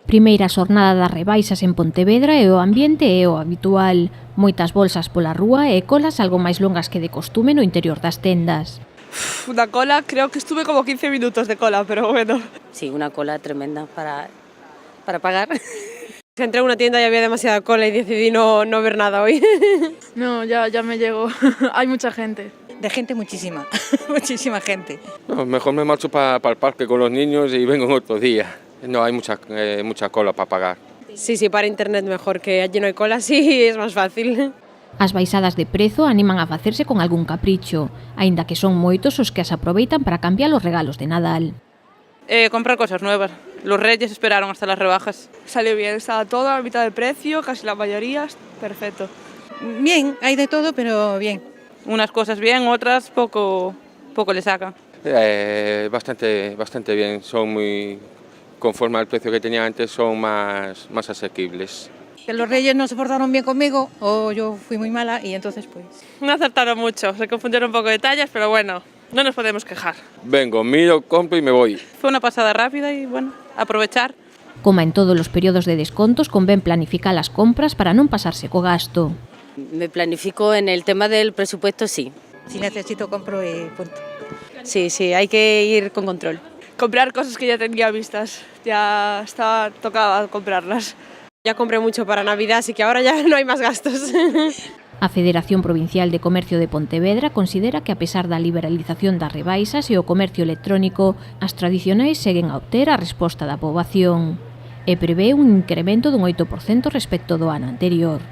Primeira xornada das rebaixas en Pontevedra e o ambiente é o habitual. Moitas bolsas pola rúa e colas algo máis longas que de costume no interior das tendas. Una cola, creo que estuve como 15 minutos de cola, pero bueno. Sí, una cola tremenda para pagar. Entré a una tienda y había demasiada cola y decidí no ver nada hoy. No, ya me llegó. Hay mucha gente. De gente muchísima, muchísima gente. No, mejor me marcho para el parque con los niños y vengo en otro día. No, hay mucha cola para pagar. Sí, para internet mejor, que allí no hay cola, sí, es más fácil. As baixadas de prezo animan a facerse con algún capricho, aínda que son moitos os que as aproveitan para cambiar os regalos de Nadal. Comprar cosas nuevas. Los Reyes esperaron hasta las rebajas. Salió bien, estaba todo a mitad de precio, casi la mayoría, perfecto. Bien, hay de todo, pero bien. Unas cosas bien, otras poco le sacan. Bastante bien, son muy conforme al precio que tenía antes, son más asequibles. Que los Reyes no se portaron bien conmigo o yo fui muy mala y entonces pues... No acertaron mucho, se confundieron un poco de tallas, pero bueno, no nos podemos quejar. Vengo, miro, compro y me voy. Fue una pasada rápida y bueno, aprovechar. Como en todos os períodos de descontos, convén planificar as compras para non pasarse co gasto. Me planifico en el tema del presupuesto, sí. Si necesito compro y punto. Sí, hay que ir con control. Comprar cosas que ya tenía vistas, ya tocaba comprarlas. Ya compré mucho para Navidad, así que ahora ya no hay más gastos. A Federación Provincial de Comercio de Pontevedra considera que a pesar da liberalización das rebaixas e o comercio electrónico, as tradicionais seguen a obter a resposta da poboación e prevé un incremento dun 8% respecto do ano anterior.